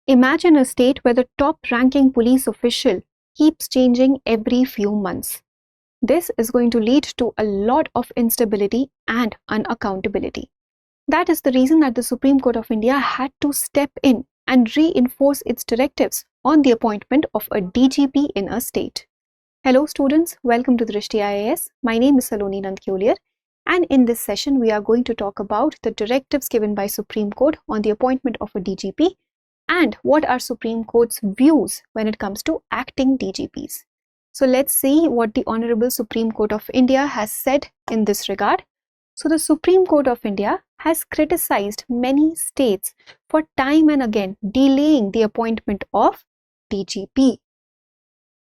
Imagine a state where the top-ranking police official keeps changing every few months. This is going to lead to a lot of instability and unaccountability. That is the reason that the Supreme Court of India had to step in and reinforce its directives on the appointment of a DGP in a state. Hello students, welcome to Drishti IAS. My name is Saloni Nandkyoliar, and in this session we are going to talk about the directives given by Supreme Court on the appointment of a DGP and what are Supreme Court's views when it comes to acting DGPs. So let's see what the Honorable Supreme Court of India has said in this regard. So the Supreme Court of India has criticized many states for time and again delaying the appointment of DGP,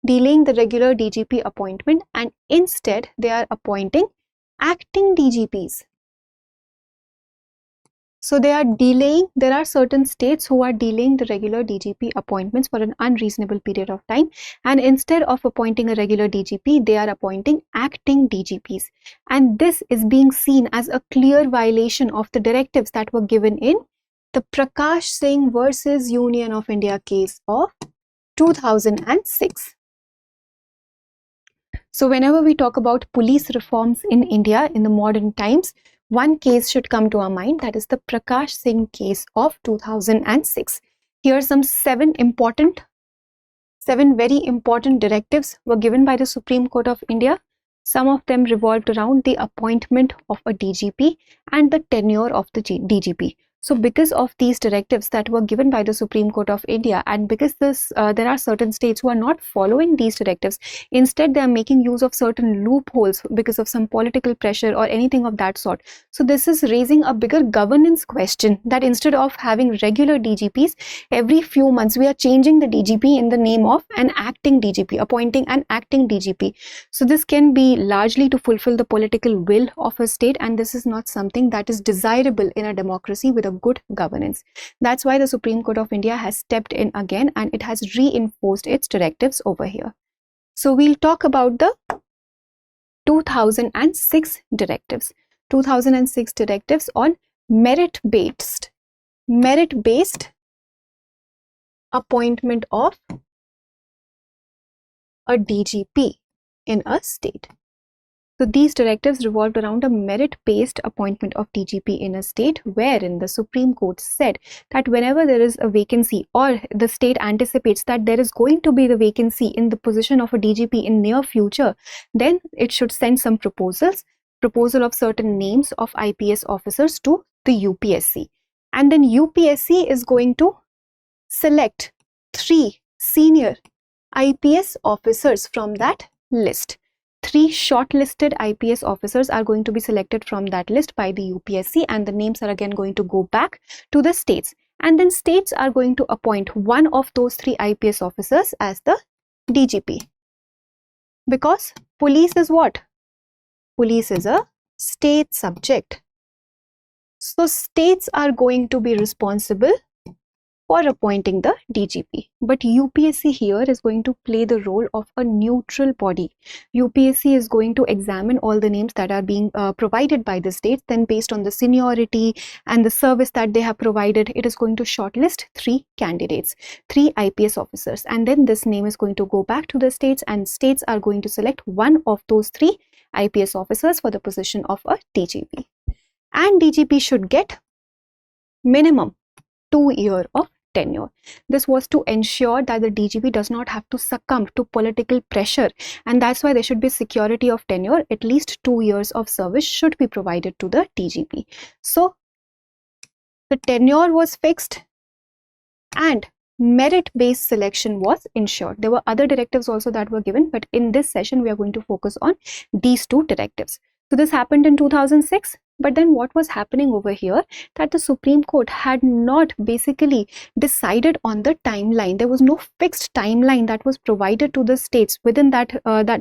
delaying the regular DGP appointment, and instead they are appointing acting DGPs. So they are delaying, there are certain states who are delaying the regular DGP appointments for an unreasonable period of time, and instead of appointing a regular DGP, they are appointing acting DGPs. And this is being seen as a clear violation of the directives that were given in the Prakash Singh versus Union of India case of 2006. So whenever we talk about police reforms in India in the modern times, one case should come to our mind, that is the Prakash Singh case of 2006. Here some seven very important directives were given by the Supreme Court of India. Some of them revolved around the appointment of a DGP and the tenure of the DGP. So because of these directives that were given by the Supreme Court of India, and because there are certain states who are not following these directives, instead they are making use of certain loopholes because of some political pressure or anything of that sort. So this is raising a bigger governance question, that instead of having regular DGPs, every few months we are changing the DGP in the name of an acting DGP, appointing an acting DGP. So this can be largely to fulfill the political will of a state, and this is not something that is desirable in a democracy with a good governance. That's why the Supreme Court of India has stepped in again and it has reinforced its directives over here. So we'll talk about the 2006 directives. 2006 directives on merit-based appointment of a DGP in a state. So these directives revolved around a merit-based appointment of DGP in a state, wherein the Supreme Court said that whenever there is a vacancy or the state anticipates that there is going to be the vacancy in the position of a DGP in near future, then it should send some proposal of certain names of IPS officers to the UPSC. And then UPSC is going to select 3 senior IPS officers from that list. 3 shortlisted IPS officers are going to be selected from that list by the UPSC, and the names are again going to go back to the states. And then states are going to appoint one of those 3 IPS officers as the DGP. Because police is what? Police is a state subject. So states are going to be responsible for appointing the DGP. But UPSC here is going to play the role of a neutral body. UPSC is going to examine all the names that are being provided by the states. Then based on the seniority and the service that they have provided, it is going to shortlist 3 candidates, 3 IPS officers. And then this name is going to go back to the states, and states are going to select one of those 3 IPS officers for the position of a DGP. And DGP should get minimum 2 years of tenure. This was to ensure that the DGP does not have to succumb to political pressure, and that's why there should be security of tenure. At least 2 years of service should be provided to the DGP. So the tenure was fixed and merit-based selection was ensured. There were other directives also that were given, but in this session we are going to focus on these 2 directives. So this happened in 2006. But then what was happening over here, that the Supreme Court had not basically decided on the timeline. There was no fixed timeline that was provided to the states. Within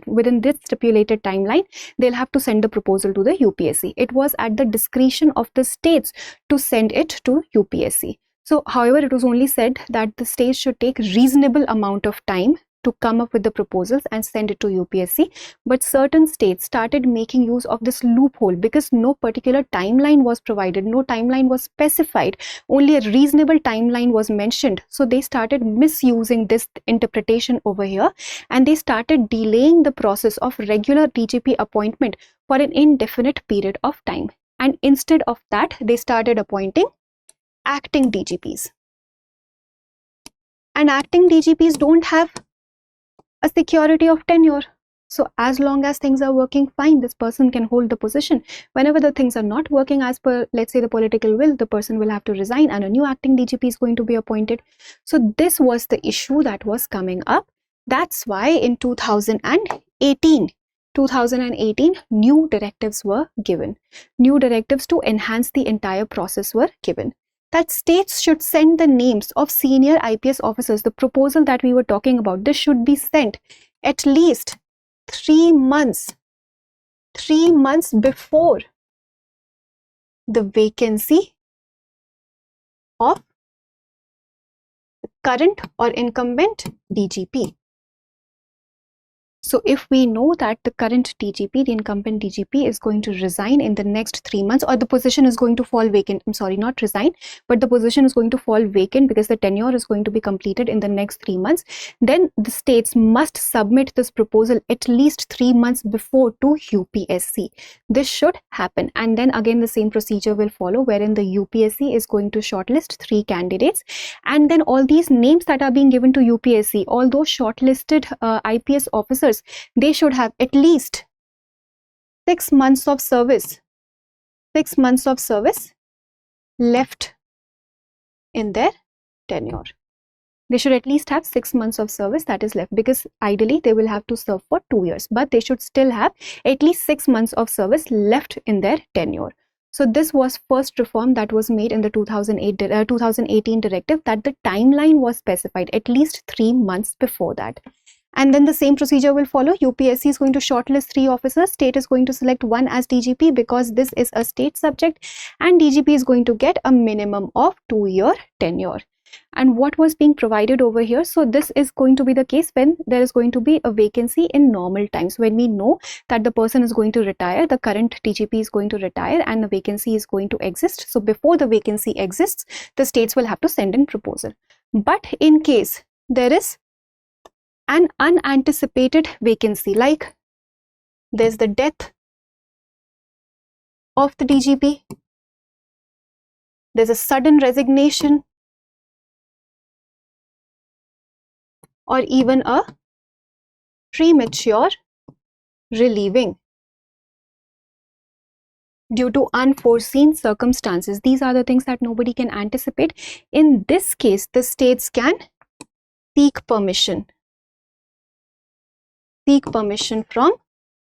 within this stipulated timeline, they'll have to send the proposal to the UPSC. It was at the discretion of the states to send it to UPSC. So however, it was only said that the states should take reasonable amount of time to come up with the proposals and send it to UPSC, but certain states started making use of this loophole because no particular timeline was provided, no timeline was specified, only a reasonable timeline was mentioned. So they started misusing this interpretation over here, and they started delaying the process of regular DGP appointment for an indefinite period of time. And instead of that, they started appointing acting DGPs. And acting DGPs don't have a security of tenure. So as long as things are working fine, this person can hold the position. Whenever the things are not working as per, let's say, the political will, the person will have to resign and a new acting DGP is going to be appointed. So this was the issue that was coming up. That's why in 2018, new directives were given. New directives to enhance the entire process were given, that states should send the names of senior IPS officers. The proposal that we were talking about, this should be sent at least 3 months before the vacancy of the current or incumbent DGP. So if we know that the current DGP, the incumbent DGP, is going to resign in the next 3 months, or the position is going to fall vacant, I'm sorry, not resign, but the position is going to fall vacant because the tenure is going to be completed in the next 3 months, then the states must submit this proposal at least 3 months before to UPSC. This should happen, and then again the same procedure will follow, wherein the UPSC is going to shortlist 3 candidates, and then all these names that are being given to UPSC, all those shortlisted IPS officers, they should have at least 6 months of service, 6 months of service left in their tenure. They should at least have 6 months of service that is left, because ideally they will have to serve for 2 years, but they should still have at least 6 months of service left in their tenure. So this was first reform that was made in the 2018 directive, that the timeline was specified at least 3 months before that. And then the same procedure will follow. UPSC is going to shortlist 3 officers. State is going to select 1 as DGP because this is a state subject, and DGP is going to get a minimum of 2-year tenure. And what was being provided over here? So this is going to be the case when there is going to be a vacancy in normal times, when we know that the person is going to retire, the current DGP is going to retire, and the vacancy is going to exist. So before the vacancy exists, the states will have to send in proposal. But in case there is an unanticipated vacancy, like there's the death of the DGP, there's a sudden resignation, or even a premature relieving due to unforeseen circumstances. These are the things that nobody can anticipate. In this case, the states can seek permission from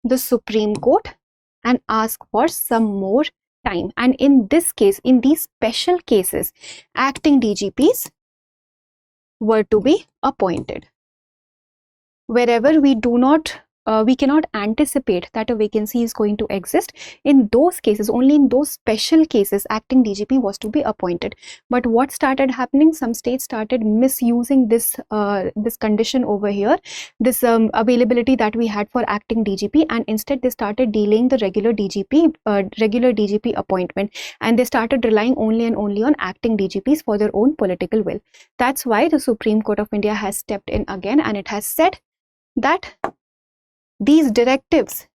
the Supreme Court and ask for some more time. And in this case, in these special cases, acting DGPs were to be appointed. Wherever we cannot anticipate that a vacancy is going to exist, in those cases, only in those special cases, acting DGP was to be appointed. But what started happening? Some states started misusing this condition over here, this availability that we had for acting DGP, and instead they started delaying the regular DGP appointment, and they started relying only and only on acting DGPs for their own political will. That's why the Supreme Court of India has stepped in again, and it has said that these directives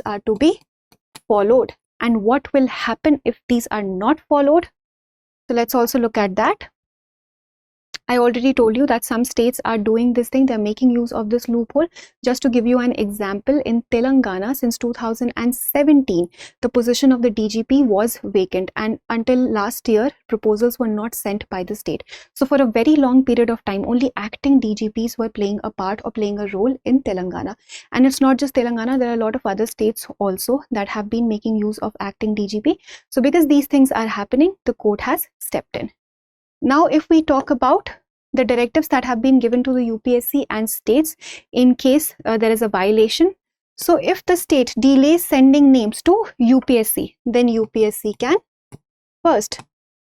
are to be followed. And what will happen if these are not followed? So let's also look at that. I already told you that some states are doing this thing, they're making use of this loophole. Just to give you an example, in Telangana since 2017, the position of the DGP was vacant, and until last year, proposals were not sent by the state. So for a very long period of time, only acting DGPs were playing a part or playing a role in Telangana. And it's not just Telangana, there are a lot of other states also that have been making use of acting DGP. So because these things are happening, the court has stepped in. Now, if we talk about the directives that have been given to the UPSC and states in case there is a violation. So if the state delays sending names to UPSC, then UPSC can first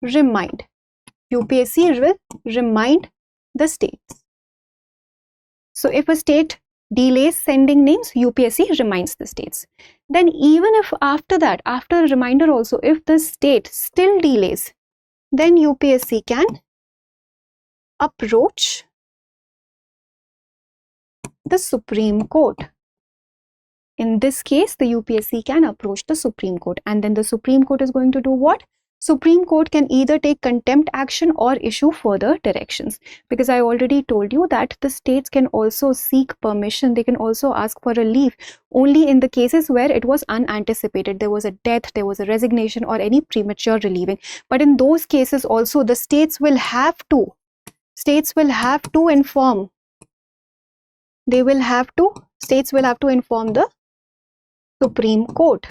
remind. UPSC will remind the states. So if a state delays sending names, UPSC reminds the states. Then even if after that, after a reminder also, if the state still delays, then UPSC can approach the Supreme Court. In this case, the UPSC can approach the Supreme Court, and then the Supreme Court is going to do what? Supreme Court can either take contempt action or issue further directions, because I already told you that the states can also seek permission. They can also ask for a leave only in the cases where it was unanticipated. There was a death, there was a resignation, or any premature relieving. But in those cases also, the states will have to inform. States will have to inform the Supreme Court.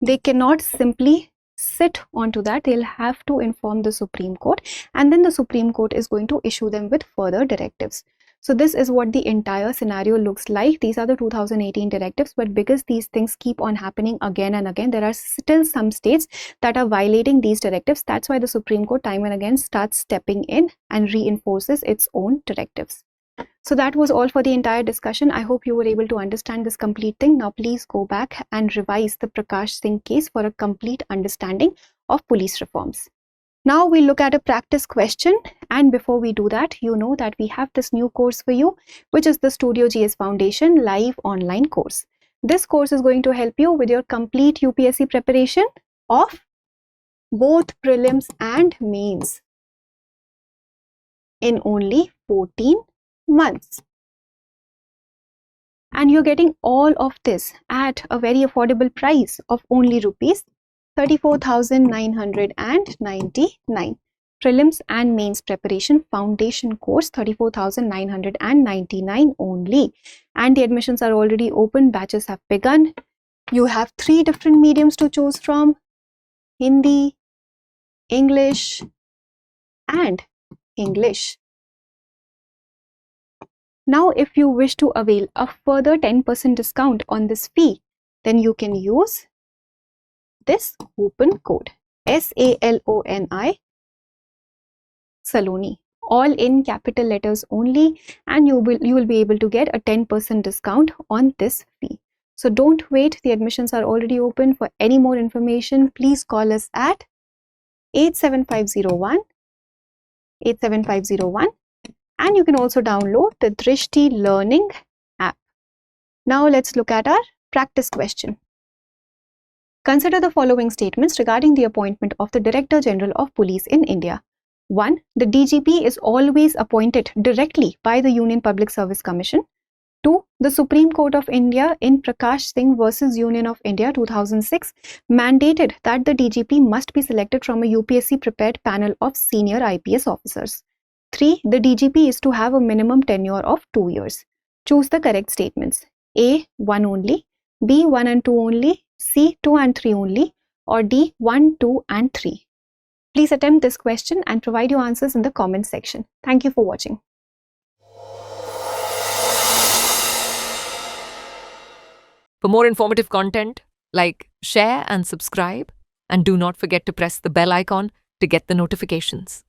They cannot simply sit onto that. They'll have to inform the Supreme Court, and then the Supreme Court is going to issue them with further directives. So this is what the entire scenario looks like. These are the 2018 directives, but because these things keep on happening again and again, there are still some states that are violating these directives. That's why the Supreme Court time and again starts stepping in and reinforces its own directives. So that was all for the entire discussion. I hope you were able to understand this complete thing. Now please go back and revise the Prakash Singh case for a complete understanding of police reforms. Now we'll look at a practice question, and before we do that, you know that we have this new course for you, which is the Studio GS Foundation live online course. This course is going to help you with your complete UPSC preparation of both prelims and mains in only 14 months. And you're getting all of this at a very affordable price of only rupees 34,999. Prelims and mains preparation foundation course, 34,999 only. And the admissions are already open. Batches have begun. You have 3 different mediums to choose from: Hindi, English, and English. Now, if you wish to avail a further 10% discount on this fee, then you can use this coupon code SALONI, Saloni, all in capital letters only, and you will be able to get a 10% discount on this fee. So don't wait, the admissions are already open. For any more information, please call us at 87501, and you can also download the Drishti Learning app. Now let's look at our practice question. Consider the following statements regarding the appointment of the Director General of Police in India. 1. The DGP is always appointed directly by the Union Public Service Commission. 2. The Supreme Court of India in Prakash Singh versus Union of India 2006 mandated that the DGP must be selected from a UPSC prepared panel of senior IPS officers. 3. The DGP is to have a minimum tenure of 2 years. Choose the correct statements. A. 1 only, B. 1 and 2 only, C. 2 and 3 only, or D. 1, 2 and 3. Please attempt this question and provide your answers in the comment section. Thank you for watching. For more informative content, like, share and subscribe, and do not forget to press the bell icon to get the notifications.